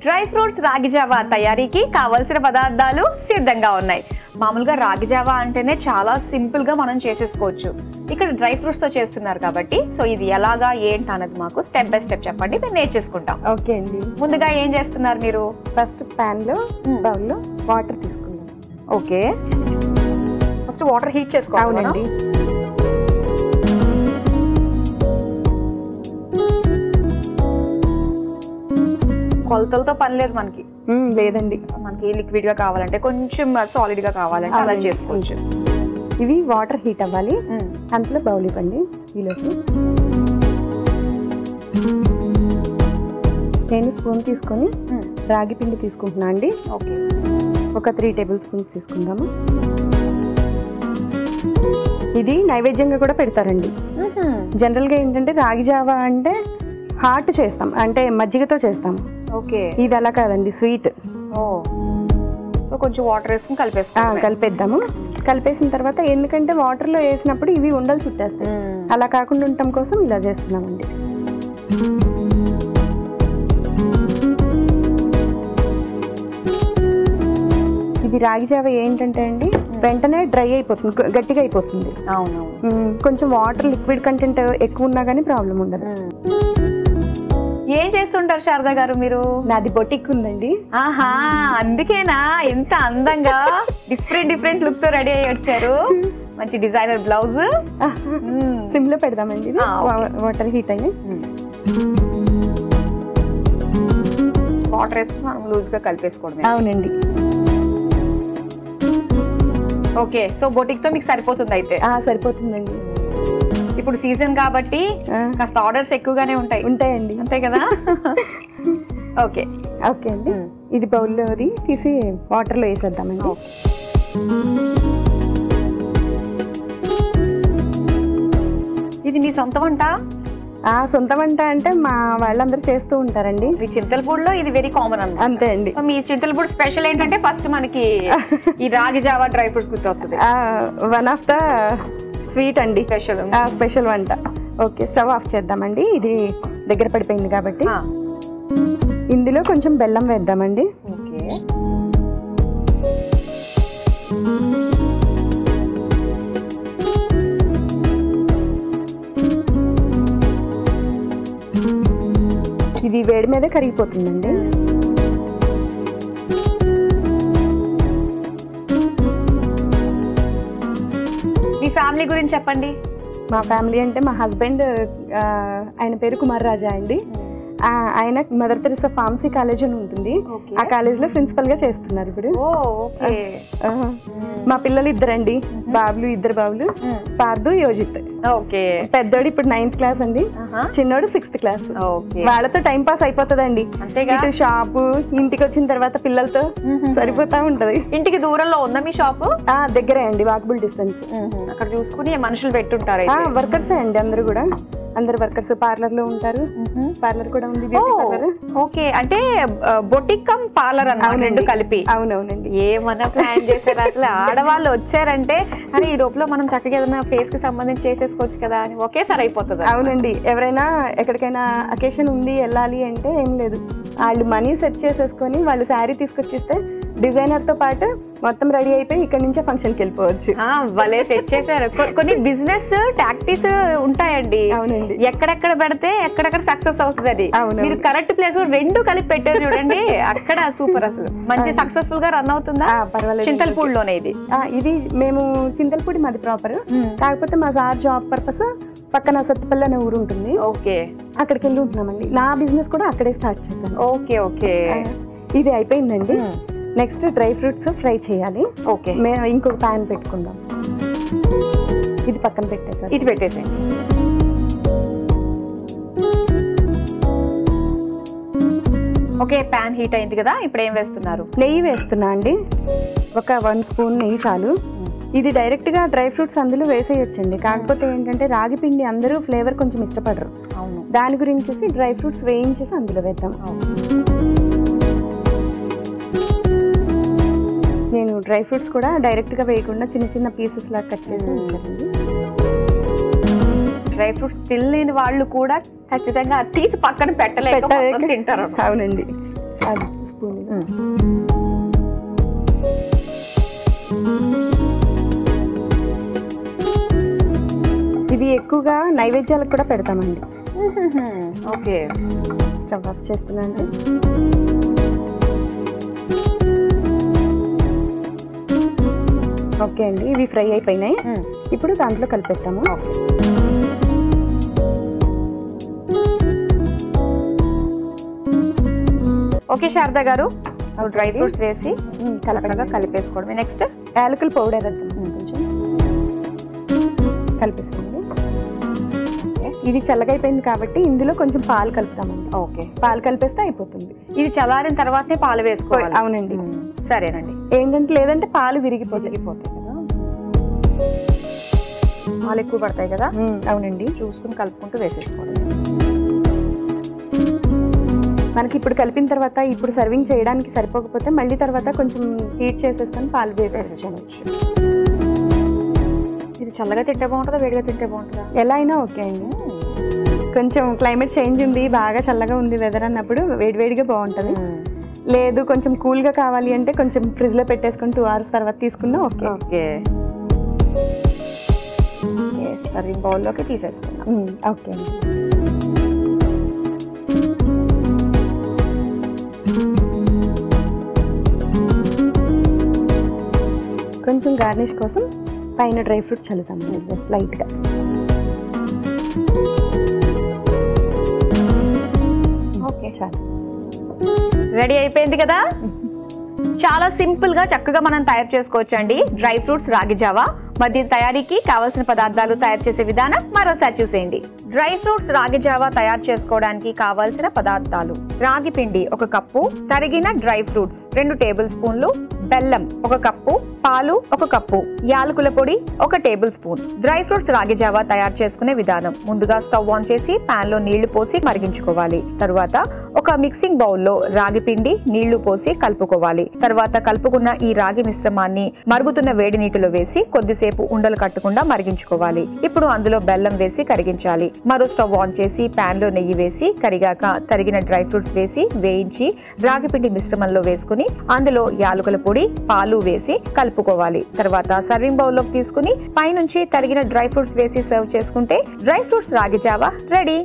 Dry fruits రాగి Java తయారీకి కావాల్సిన పదార్థాలు సిద్ధంగా ఉన్నాయి. మామూలుగా రాగి జావా అంటేనే చాలా సింపుల్ గా మనం చేసేసుకోవచ్చు. ఇక్కడ డ్రై ఫ్రూట్స్ తో చేస్తున్నారు కాబట్టి సో ఇది ఎలాగా ఏంటి అన్నది మాకు స్టెప్ బై స్టెప్ చెప్పండి, మేము నేర్చేసుకుంటాం. ఓకే అండి. ముందుగా ఏం చేస్తున్నారు మీరు? ఫస్ట్ ప్యాన్ లో బౌల్ లో వాటర్ తీసుకుందాం. ఓకే, ఫస్ట్ వాటర్ హీట్ చేసుకోవాలి. అవునండి. కొలతలతో పని లేదు మనకి. లేదండి, మనకి లిక్విడ్ గా కావాలంటే కొంచెం సాలిడ్ గా కావాలంటే అలా చేసుకోవచ్చు. ఇవి వాటర్ హీట్ అవ్వాలి. అంతలో బౌల్ ఇవ్వండి. ఈలోకి నేను స్పూన్ తీసుకొని రాగి పిండి తీసుకుంటున్నా అండి. ఓకే, ఒక 3 టేబుల్ స్పూన్స్ తీసుకుందాము. ఇది నైవేద్యంగా కూడా పెడతారండి. జనరల్గా ఏంటంటే రాగి జావా అంటే హాట్ చేస్తాం, అంటే మజ్జిగతో చేస్తాం. ఓకే, ఇది అలా కాదండి, స్వీట్. సో కొంచెం వాటర్ వేసుకుని కలిపేద్దాము. కలిపేసిన తర్వాత ఎందుకంటే వాటర్లో వేసినప్పుడు ఇవి ఉండలు చుట్టేస్తాయి, అలా కాకుండా ఉండటం కోసం ఇలా చేస్తున్నామండి. ఇది రాగి జావ ఏంటంటే అండి వెంటనే డ్రై అయిపోతుంది, గట్టిగా అయిపోతుంది. అవును, కొంచెం వాటర్ లిక్విడ్ కంటెంట్ ఎక్కువ ఉన్నా కానీ ప్రాబ్లం ఉండదు. ఏం చేస్తుంటారు శారదా గారు మీరు? నాది బొటిక్ ఉందండి. ఆహా, అందుకేనా ఎంత అందంగా డిఫరెంట్ లుక్ తో రెడీ అయ్యి వచ్చారు. మంచి డిజైనర్ బ్లౌజ్. సిమ్ లో పెడదామండి. వాటర్ హీట్ అయ్యి వాటర్ వేసుకుని మనం లూజ్ గా కలిపేసుకోవడం. అవునండి. ఓకే, సో బొటిక్ తో మీకు సరిపోతుంది అయితే? సరిపోతుందండి. ఇప్పుడు సీజన్ కాబట్టి కాస్త ఆర్డర్స్ ఎక్కువగానే ఉంటాయండి. అంతే కదా? ఓకే ఓకే అండి. ఇది బౌల్లో తీసి వాటర్లో వేసేద్దామండి. ఇది మీ సొంత వంట? సొంత వంట అంటే మా వాళ్ళందరూ చేస్తూ ఉంటారండి. మీ చింతలపూడిలో ఇది వెరీ కామన్ అన్నమాట. అంతే అండి. మీ చింతలపూడి స్పెషల్ ఏంటంటే ఫస్ట్ మనకి ఈ రాగి జావా డ్రై ఫ్రూట్స్ గుర్తొస్తుంది. వన్ ఆఫ్ ద స్వీట్ అండి, స్పెషల్ వంట. ఓకే, స్టవ్ ఆఫ్ చేద్దామండి. ఇది దగ్గర పడిపోయింది కాబట్టి ఇందులో కొంచెం బెల్లం వేద్దామండి. ఓకే, ఇది వేడి మీద కరిగిపోతుందండి. మీ ఫ్యామిలీ గురించి చెప్పండి. మా ఫ్యామిలీ అంటే మా హస్బెండ్, ఆయన పేరు కుమార్ రాజా అండి. ఆయన మదర్ తెరిసా ఫార్మసీ కాలేజ్ అని ఉంటుంది, ఆ కాలేజ్ లో ప్రిన్సిపల్ గా చేస్తున్నారు ఇప్పుడు. మా పిల్లలు ఇద్దరండి, బాబులు, 2 బాబులు, పార్దు, యోజిత్. ఓకే, పెద్దోడు ఇప్పుడు 9th క్లాస్ అండి, చిన్నోడు 6th క్లాస్. వాళ్ళతో టైం పాస్ అయిపోతుందండి. ఇటు షాపు, ఇంటికి వచ్చిన తర్వాత పిల్లలతో సరిపోతా ఉంటది. ఇంటికి దూరంలో ఉందా మీ షాపు? దగ్గరే అండి, వాకబుల్ డిస్టెన్స్. అక్కడ చూసుకుని మనుషులు పెట్టుంటారు. వర్కర్సే అండి, అందరు కూడా అందరు వర్కర్స్. పార్లర్ లో ఉంటారు, పార్లర్ కూడా ఉంది. ఓకే, అంటే బొటిక్ కమ్ పార్లర్ అన్నమాట, రెండు కలిపి. అవునవునండి. ఏమన్నా ప్లాన్ చేశారు అసలు? ఆడవాళ్ళు వచ్చారంటే అరే ఈ లోపల మనం చక్కగా ఏదైనా ఫేస్ కి సంబంధించి చేసేసుకోవచ్చు కదా అని ఒకేసారి అయిపోతుంది. అవునండి, ఎవరైనా ఎక్కడికైనా అకేషన్ ఉంది వెళ్ళాలి అంటే ఏం లేదు, వాళ్ళు మనీ సెట్ చేసేసుకొని వాళ్ళు శారీ తీసుకొచ్చిస్తే డిజైనర్ తో పాటు మొత్తం రెడీ అయిపోయి ఇక్కడ నుంచే ఫంక్షన్ కి వెళ్ళిపోవచ్చు. భలే సెట్ చేశారు. కొన్ని బిజినెస్ టాక్టిక్స్ ఉంటాయండి. అవునండి, ఎక్కడెక్కడ పెడితే ఎక్కడెక్కడ సక్సెస్ అవుతుంది. అది మీరు కరెక్ట్ ప్లేస్ 2 కలిపి పెట్టారు చూడండి, అక్కడ సూపర్. అసలు మంచి సక్సెస్ఫుల్ గా రన్ అవుతుందా? పర్వాలేదు. చింతలపూడిలోనే ఇది మేము చింతలపూడి మాది ప్రాపర్, కాకపోతే మా సార్ జాబ్ పర్పస్ పక్కన సత్తుపల్లి అనే ఊరు ఉంటుంది. ఓకే, అక్కడికి వెళ్ళి ఉంటున్నామండి. నా బిజినెస్ కూడా అక్కడే స్టార్ట్ చేశాను. ఓకే ఓకే, ఇది అయిపోయిందండి. నెక్స్ట్ డ్రై ఫ్రూట్స్ ఫ్రై చేయాలి. ఓకే, మేము ఇంకొక ప్యాన్ పెట్టుకుందాం. ఇది పక్కన పెట్టేసారు, ఇది పెట్టేసేయండి. ఓకే, ప్యాన్ హీట్ అయింది కదా, ఇప్పుడు ఏం వేస్తున్నారు? నెయ్యి వేస్తున్నా అండి. ఒక 1 స్పూన్ నెయ్యి చాలు. ఇది డైరెక్ట్ గా డ్రై ఫ్రూట్స్ అందులో వేసేయొచ్చండి, కాకపోతే ఏంటంటే రాగి పిండి అందరూ ఫ్లేవర్ కొంచెం ఇష్టపడరు. దాని గురించి డ్రై ఫ్రూట్స్ వేయించేసి అందులో వేద్దాం. నేను డ్రై ఫ్రూట్స్ కూడా డైరెక్ట్గా వేయకుండా చిన్న చిన్న పీసెస్ లాగా కట్ చేసి ఉంచారండి. డ్రై ఫ్రూట్స్ తినలేని వాళ్ళు కూడా ఖచ్చితంగా తీసి పక్కన పెట్టలేక తింటారు. అవునండి. అది స్పూన్. ఇది ఎక్కువగా నైవేద్యాలకు కూడా పెడతామండి. ఓకే, స్టవ్ ఆఫ్ చేస్తున్నా అండి. ఓకే అండి, ఇవి ఫ్రై అయిపోయినాయి. ఇప్పుడు దాంట్లో కలిపేస్తాము. ఓకే శారదా గారు, డ్రై ఫ్రూట్స్ వేసి కలపగా కలిపేసుకోవడం. నెక్స్ట్ యాలకుల పౌడర్ వేద్దాం కొంచెం, కలిపేసుకోండి. ఇది చల్లగైపోయింది కాబట్టి ఇందులో కొంచెం పాలు కలుపుతామండి. ఓకే, పాలు కలిపేస్తే అయిపోతుంది. ఇది చల్లారిన తర్వాతనే పాలు వేసుకోవాలి. అవునండి. సరేనండి. ఏంటంటే లేదంటే పాలు విరిగిపోతాయి కదా, పాలు ఎక్కువ పడతాయి కదా. అవునండి. చూసుకుని కలుపుకుంటూ వేసేసుకోవడం. మనకి ఇప్పుడు కలిపిన తర్వాత ఇప్పుడు సర్వింగ్ చేయడానికి సరిపోకపోతే మళ్ళీ తర్వాత కొంచెం హీట్ చేసేసుకొని పాలు వేసేసుకోవచ్చు. ఇది చల్లగా తింటే బాగుంటుందా, వేడిగా తింటే బాగుంటుందా? ఎలా అయినా ఓకే అండి. కొంచెం క్లైమేట్ చేంజ్ ఉంది, బాగా చల్లగా ఉంది వెదర్ అన్నప్పుడు వేడివేడిగా బాగుంటుంది. లేదు కొంచెం కూల్గా కావాలి అంటే కొంచెం ఫ్రిడ్జ్లో పెట్టేసుకొని 2 hours తర్వాత తీసుకున్నా ఓకే. ఓకే, సర్వింగ్ బౌల్లోకి తీసేసుకున్నాం. ఓకే అండి. కొంచెం గార్నిష్ కోసం పైన డ్రై ఫ్రూట్ చల్లుతాం జస్ట్ లైట్గా. ఓకే, చాలు. రెడీ అయిపోయింది కదా. చాలా సింపుల్ గా చక్కగా మనం తయారు చేసుకోవచ్చు అండి డ్రై ఫ్రూట్స్ రాగి జావా. మరి దీని తయారీకి కావాల్సిన పదార్థాలు, తయారు చేసే విధానం మరోసారి చూసేయండి. డ్రై ఫ్రూట్స్ రాగి జావా తయారు చేసుకోవడానికి కావాల్సిన పదార్థాలు: రాగి పిండి 1 కప్పు, తరిగిన డ్రై ఫ్రూట్స్ 2 టేబుల్ స్పూన్లు, బెల్లం 1 కప్పు, పాలు 1 కప్పు, యాలకుల పొడి 1 టేబుల్ స్పూన్. డ్రై ఫ్రూట్స్ రాగి జావా తయారు చేసుకునే విధానం: ముందుగా స్టవ్ ఆన్ చేసి పాన్ లో నీళ్లు పోసి మరిగించుకోవాలి. తరువాత ఒక మిక్సింగ్ బౌల్లో రాగి పిండి, నీళ్లు పోసి కలుపుకోవాలి. తర్వాత కలుపుకున్న ఈ రాగి మిశ్రమాన్ని మరుగుతున్న వేడి నీటిలో వేసి కొద్దిసేపు ఉండలు కట్టకుండా మరిగించుకోవాలి. ఇప్పుడు అందులో బెల్లం వేసి కరిగించాలి. మరో స్టవ్ ఆన్ చేసి పాన్ లో నెయ్యి వేసి కరిగాక తరిగిన డ్రై ఫ్రూట్స్ వేసి వేయించి రాగి పిండి మిశ్రమంలో వేసుకుని అందులో యాలకుల పొడి, పాలు వేసి కలుపుకోవాలి. తర్వాత సర్వింగ్ బౌల్లోకి తీసుకుని పైనుంచి తరిగిన డ్రై ఫ్రూట్స్ వేసి సర్వ్ చేసుకుంటే డ్రై ఫ్రూట్స్ రాగి జావా రెడీ.